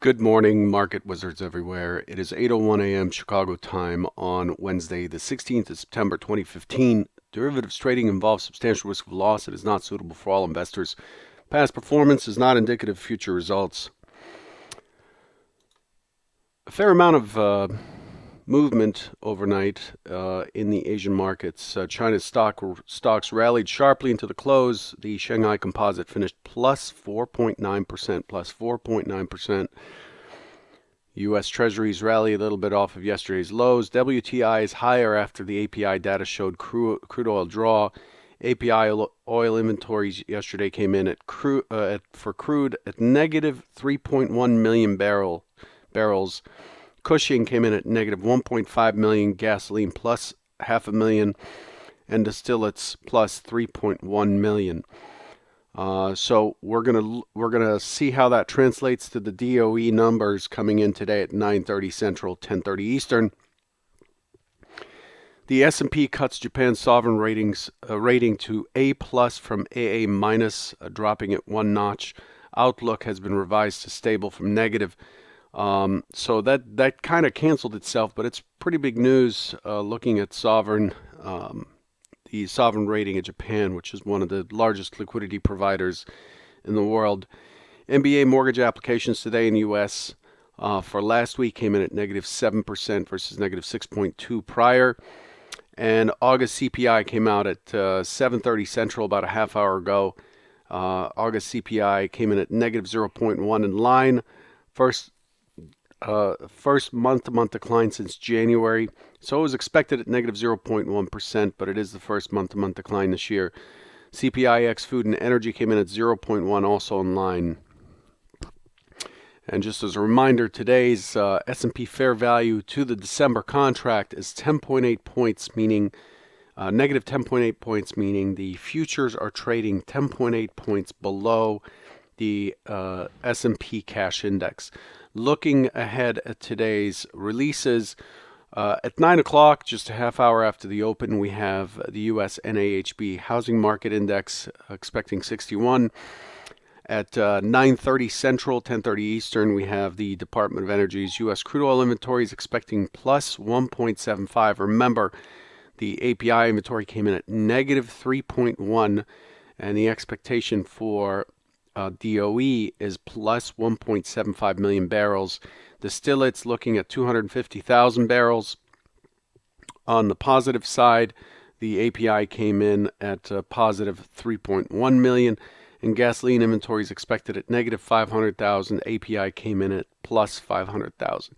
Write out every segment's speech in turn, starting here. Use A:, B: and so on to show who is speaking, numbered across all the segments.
A: Good morning, market wizards everywhere. It is 8:01 a.m. Chicago time on Wednesday, the 16th of September 2015. Derivatives trading involves substantial risk of loss. It is not suitable for all investors. Past performance is not indicative of future results. A fair amount of movement overnight in the Asian markets. China's stocks rallied sharply into the close. The Shanghai Composite finished plus 4.9%, plus 4.9%. U.S. Treasuries rally a little bit off of yesterday's lows. WTI is higher after the API data showed crude oil draw. API oil inventories yesterday came in for crude at negative 3.1 million barrels. Cushing came in at negative 1.5 million, gasoline plus half a million, and distillates plus 3.1 million. So we're gonna see how that translates to the DOE numbers coming in today at 9:30 Central, 10:30 Eastern. The S&P cuts Japan's sovereign rating to A plus from AA minus, dropping it one notch. Outlook has been revised to stable from negative. So that kind of canceled itself, but it's pretty big news looking at the sovereign rating of Japan, which is one of the largest liquidity providers in the world. MBA mortgage applications today in the U.S. For last week came in at negative 7% versus negative 6.2 prior. And August CPI came out at 7:30 Central about a half hour ago. August CPI came in at negative 0.1 in line. First month-to-month decline since January. So it was expected at negative 0.1%, but it is the first month-to-month decline this year. CPI ex food and energy came in at 0.1, also in line. And just as a reminder, today's S&P fair value to the December contract is 10.8 points, meaning negative 10.8 points, meaning the futures are trading 10.8 points below the S&P cash index. Looking ahead at today's releases, at 9 o'clock, just a half hour after the open, we have the U.S. NAHB Housing Market Index expecting 61. At 9:30 Central, 10:30 Eastern, we have the Department of Energy's U.S. crude oil inventories expecting plus 1.75. Remember, the API inventory came in at negative 3.1, and the expectation for DOE is plus 1.75 million barrels. Distillates looking at 250,000 barrels. On the positive side, the API came in at positive 3.1 million, and gasoline inventories expected at negative 500,000. API came in at plus 500,000.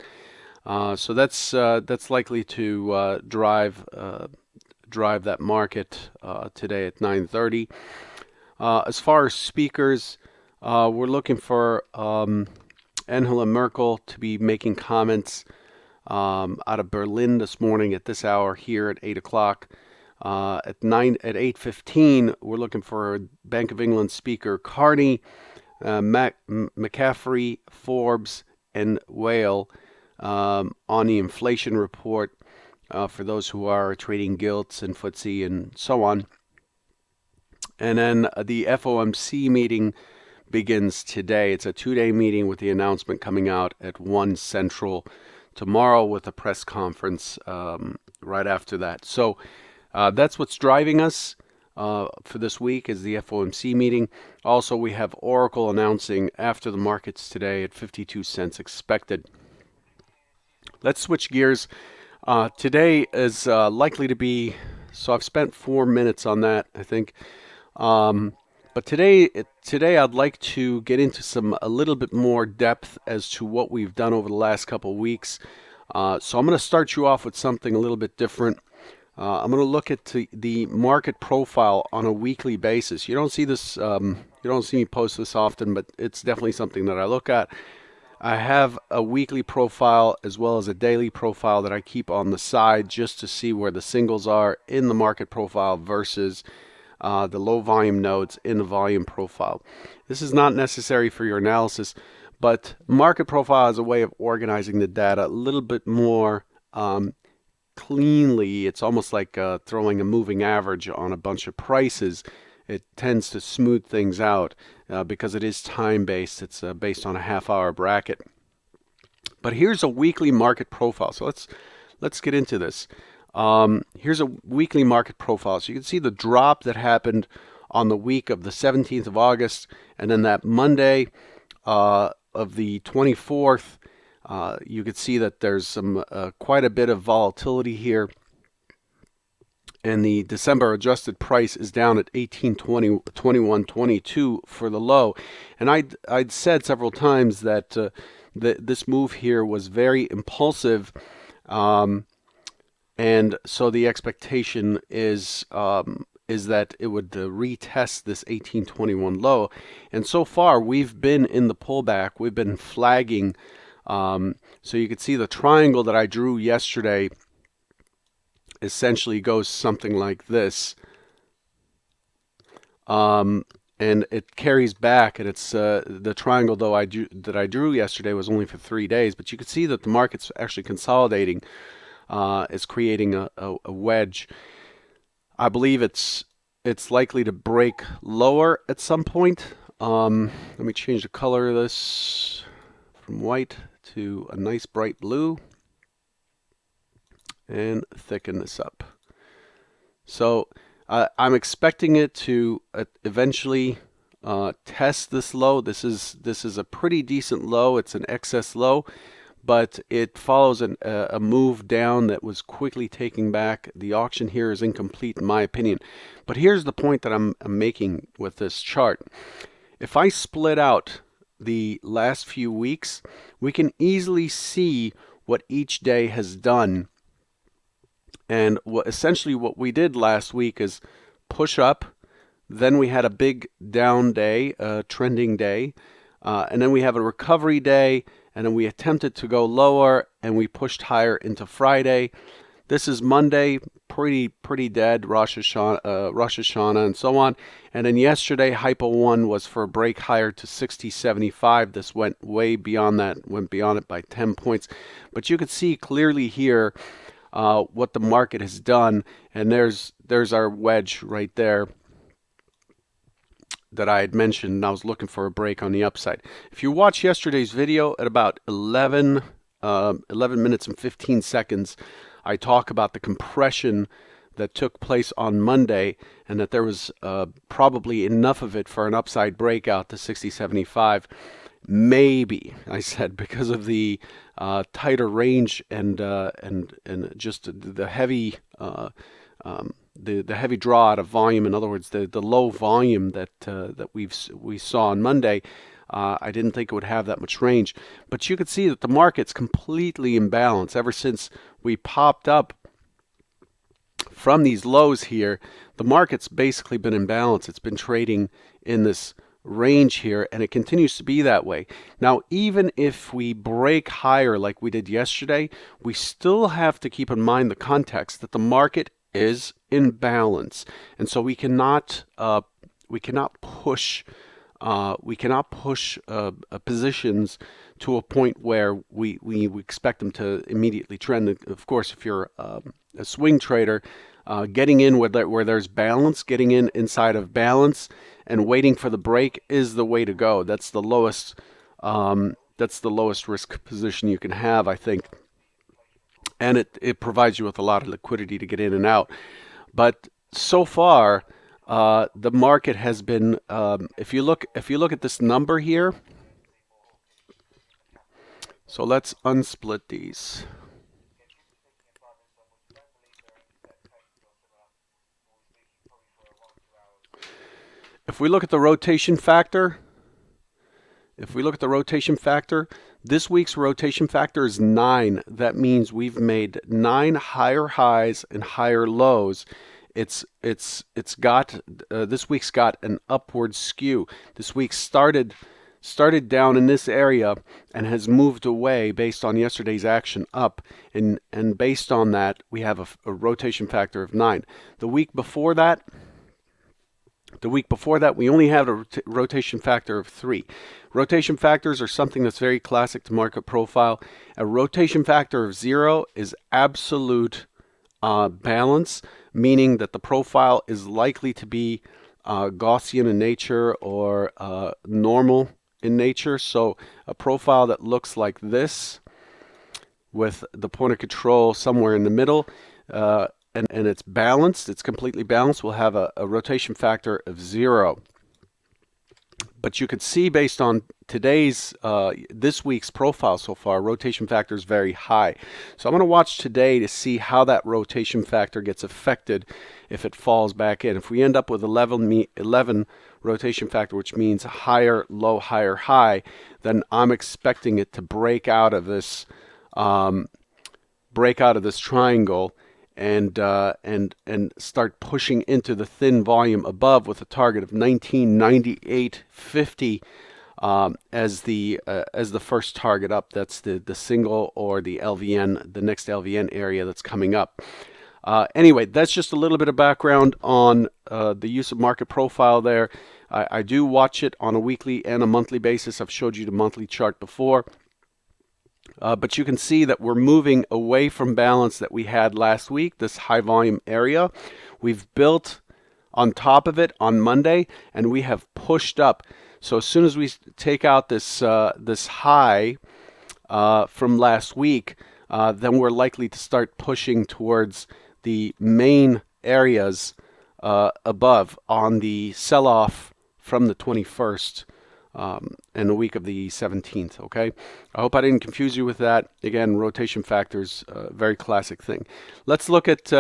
A: So that's likely to drive that market today at 9:30. As far as speakers, we're looking for Angela Merkel to be making comments out of Berlin this morning at this hour here at 8 o'clock. At 8:15, we're looking for Bank of England Speaker Carney, McCaffrey, Forbes, and Whale on the inflation report for those who are trading gilts and FTSE and so on. And then the FOMC meeting begins today. It's a two-day meeting with the announcement coming out at 1 Central tomorrow with a press conference right after that. So that's what's driving us for this week is the FOMC meeting. Also, we have Oracle announcing after the markets today at 52 cents expected. Let's switch gears. Today is likely to be, so I've spent 4 minutes on that, I think. But today I'd like to get into a little bit more depth as to what we've done over the last couple of weeks. So I'm going to start you off with something a little bit different. I'm going to look at the market profile on a weekly basis. You don't see this, you don't see me post this often, but it's definitely something that I look at. I have a weekly profile as well as a daily profile that I keep on the side just to see where the singles are in the market profile versus the low volume nodes in the volume profile. This is not necessary for your analysis, but market profile is a way of organizing the data a little bit more cleanly. It's almost like throwing a moving average on a bunch of prices. It tends to smooth things out because it is time-based. It's based on a half-hour bracket. But here's a weekly market profile. So let's get into this. Here's a weekly market profile. So you can see the drop that happened on the week of the 17th of August, and then that Monday of the 24th. You could see that there's some quite a bit of volatility here, and the December adjusted price is down at 18.20, 21.22 for the low. And I'd said several times that this move here was very impulsive, and so the expectation is that it would retest this 18.21 low. And so far, we've been in the pullback. We've been flagging. So you can see the triangle that I drew yesterday essentially goes something like this. And it carries back, and it's the triangle though that I drew yesterday was only for 3 days, but you can see that the market's actually consolidating. Is creating a wedge. I believe it's likely to break lower at some point. Let me change the color of this from white to a nice bright blue and thicken this up. So I'm expecting it to eventually test this low. This is a pretty decent low. It's an excess low, but it follows a move down that was quickly taken back. The auction here is incomplete in my opinion. But here's the point that I'm making with this chart. If I split out the last few weeks, we can easily see what each day has done. And essentially what we did last week is push up, then we had a big down day, a trending day, and then we have a recovery day, and then we attempted to go lower, and we pushed higher into Friday. This is Monday, pretty dead, Rosh Hashanah, and so on. And then yesterday, Hypo 1 was for a break higher to 60.75. This went way beyond that, went beyond it by 10 points. But you could see clearly here what the market has done, and there's our wedge right there that I had mentioned. I was looking for a break on the upside. If you watch yesterday's video at about 11 minutes and 15 seconds, I talk about the compression that took place on Monday, and that there was probably enough of it for an upside breakout to 60.75. Maybe, I said, because of the tighter range and just the heavy the heavy draw out of volume. In other words, the low volume that we saw on Monday. I didn't think it would have that much range, but you could see that the market's completely imbalanced ever since we popped up from these lows here. The market's basically been in balance. It's been trading in this range here, and it continues to be that way. Now, even if we break higher like we did yesterday, we still have to keep in mind the context that the market is in balance, and so we cannot push positions to a point where we expect them to immediately trend. Of course, if you're a swing trader, getting in where there's balance, getting in inside of balance, and waiting for the break is the way to go. That's the lowest risk position you can have, I think, and it provides you with a lot of liquidity to get in and out. But so far, the market has been. If you look at this number here, so let's unsplit these. If we look at the rotation factor, this week's rotation factor is 9. That means we've made 9 higher highs and higher lows. It's got this week's got an upward skew. This week started down in this area and has moved away based on yesterday's action up, and based on that we have a rotation factor of 9. The week before that, we only had a rotation factor of 3. Rotation factors are something that's very classic to market profile. A rotation factor of 0 is absolute balance, meaning that the profile is likely to be Gaussian in nature or normal in nature. So a profile that looks like this with the point of control somewhere in the middle, and it's balanced. It's completely balanced. We'll have a rotation factor of 0. But you can see based on today's, this week's profile so far, rotation factor is very high. So I'm going to watch today to see how that rotation factor gets affected if it falls back in. If we end up with 11 rotation factor, which means higher, low, higher, high, then I'm expecting it to break out of this triangle and start pushing into the thin volume above with a target of 1998.50 as the first target up. That's the single or the LVN, the next LVN area that's coming up. Anyway, that's just a little bit of background on the use of market profile there. I do watch it on a weekly and a monthly basis. I've showed you the monthly chart before. But you can see that we're moving away from balance that we had last week, this high volume area. We've built on top of it on Monday, and we have pushed up. So as soon as we take out this high from last week, then we're likely to start pushing towards the main areas above on the sell-off from the 21st. And the week of the 17th, okay? I hope I didn't confuse you with that. Again, rotation factors, very classic thing. Let's look at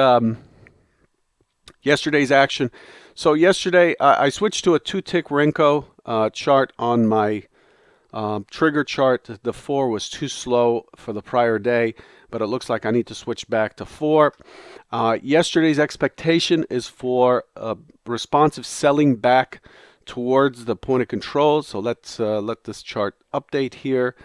A: yesterday's action. So yesterday, I switched to a 2-tick Renko chart on my trigger chart. The 4 was too slow for the prior day, but it looks like I need to switch back to 4. Yesterday's expectation is for responsive selling back towards the point of control. So let's let this chart update here,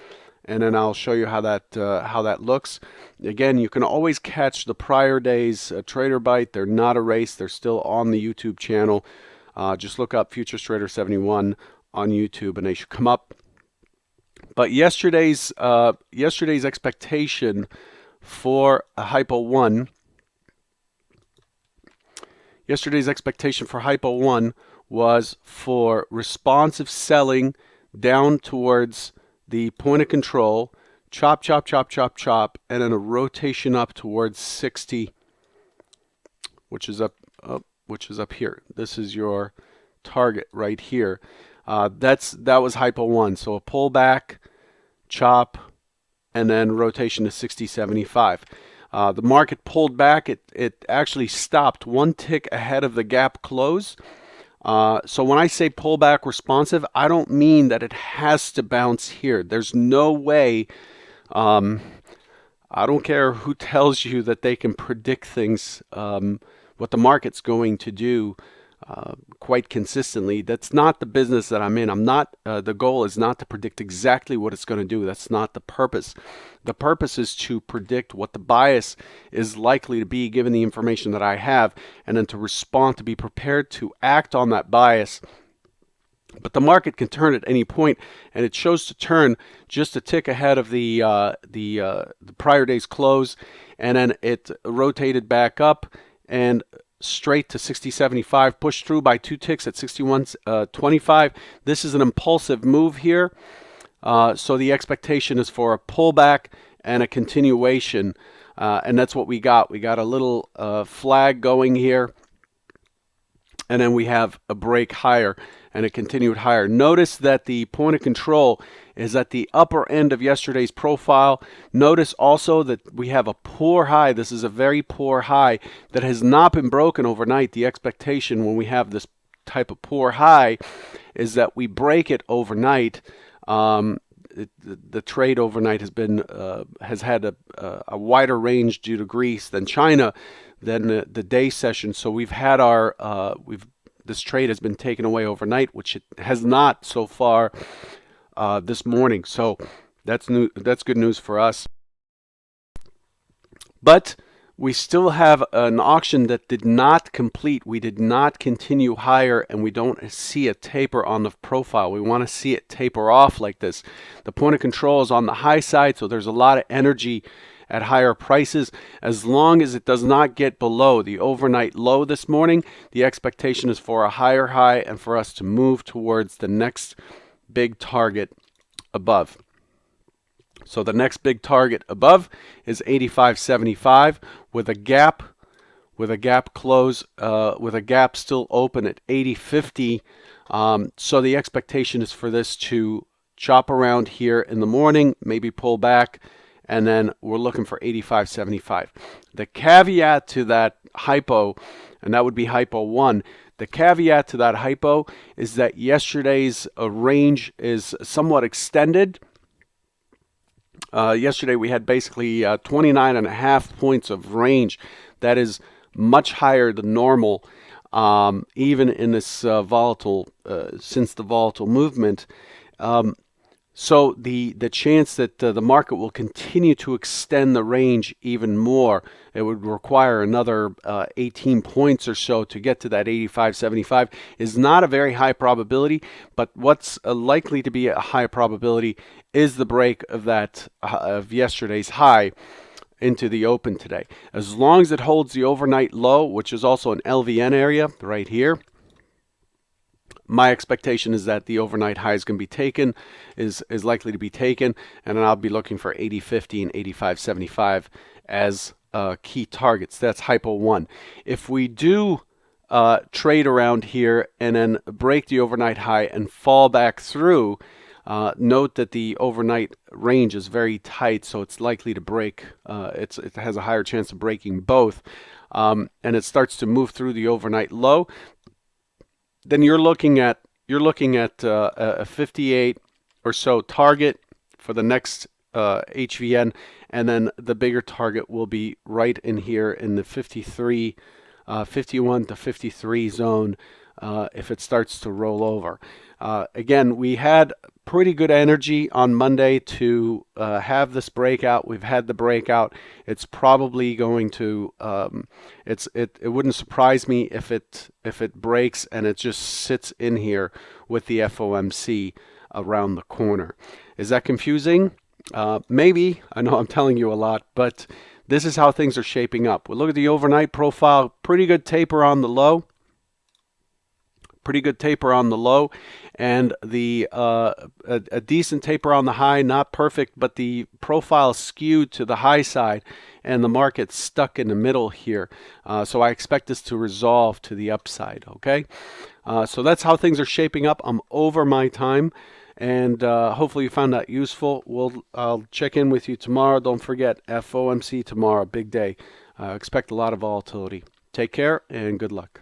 A: and then I'll show you how that looks. Again, you can always catch the prior day's Trader Bite. They're not erased. They're still on the YouTube channel. Just look up Futures Trader 71 on YouTube, and they should come up. But yesterday's expectation for a Hypo 1. Yesterday's expectation for Hypo 1 was for responsive selling down towards the point of control, chop, chop, chop, chop, chop, and then a rotation up towards 60, which is up here. This is your target right here. That was Hypo 1. So a pullback, chop, and then rotation to 60.75. The market pulled back. It actually stopped 1 tick ahead of the gap close. So when I say pullback responsive, I don't mean that it has to bounce here. There's no way. I don't care who tells you that they can predict things, what the market's going to do quite consistently. That's not the business that I'm in. I'm not. The goal is not to predict exactly what it's going to do. That's not the purpose. The purpose is to predict what the bias is likely to be given the information that I have, and then to respond, to be prepared to act on that bias. But the market can turn at any point, and it chose to turn just a tick ahead of the prior day's close, and then it rotated back up and straight to 60.75, pushed through by 2 ticks at 61.25. This is an impulsive move here. So the expectation is for a pullback and a continuation, and that's what we got. We got a little flag going here, and then we have a break higher and a continued higher. Notice that the point of control is at the upper end of yesterday's profile. Notice also that we have a poor high. This is a very poor high that has not been broken overnight. The expectation when we have this type of poor high is that we break it overnight. The trade overnight has had a wider range due to Greece than China than the day session. So we've had this trade has been taken away overnight, which it has not so far this morning. So that's good news for us. But we still have an auction that did not complete. We did not continue higher, and we don't see a taper on the profile. We want to see it taper off like this. The point of control is on the high side, so there's a lot of energy at higher prices. As long as it does not get below the overnight low this morning, the expectation is for a higher high and for us to move towards the next big target above. So the next big target above is 85.75 with a gap close, with a gap still open at 80.50. So the expectation is for this to chop around here in the morning, maybe pull back, and then we're looking for 85.75. The caveat to that hypo, and that would be hypo 1, the caveat to that hypo is that yesterday's range is somewhat extended. Yesterday we had basically 29.5 points of range. That is much higher than normal, even in this volatile, since the volatile movement. So the chance that the market will continue to extend the range even more, it would require another 18 points or so to get to that 85.75, is not a very high probability. But what's likely to be a high probability is the break of that of yesterday's high into the open today. As long as it holds the overnight low, which is also an LVN area right here, my expectation is that the overnight high is going to be taken, is likely to be taken, and then I'll be looking for 80.50 and 85.75 as key targets. That's hypo 1. If we do trade around here and then break the overnight high and fall back through, note that the overnight range is very tight, so it's likely to break. It has a higher chance of breaking both, and it starts to move through the overnight low. Then you're looking at a 58 or so target for the next HVN, and then the bigger target will be right in here in the 51 to 53 zone if it starts to roll over. Again, we had pretty good energy on Monday to have this breakout. We've had the breakout. It's probably going to it wouldn't surprise me if it breaks and it just sits in here with the FOMC around the corner. Is that confusing? Maybe. I know I'm telling you a lot, but this is how things are shaping up. We'll look at the overnight profile. Pretty good taper on the low. And the a decent taper on the high, not perfect, but the profile skewed to the high side, and the market's stuck in the middle here. So I expect this to resolve to the upside. Okay, so that's how things are shaping up. I'm over my time, and hopefully you found that useful. I'll check in with you tomorrow. Don't forget FOMC tomorrow, big day. Expect a lot of volatility. Take care and good luck.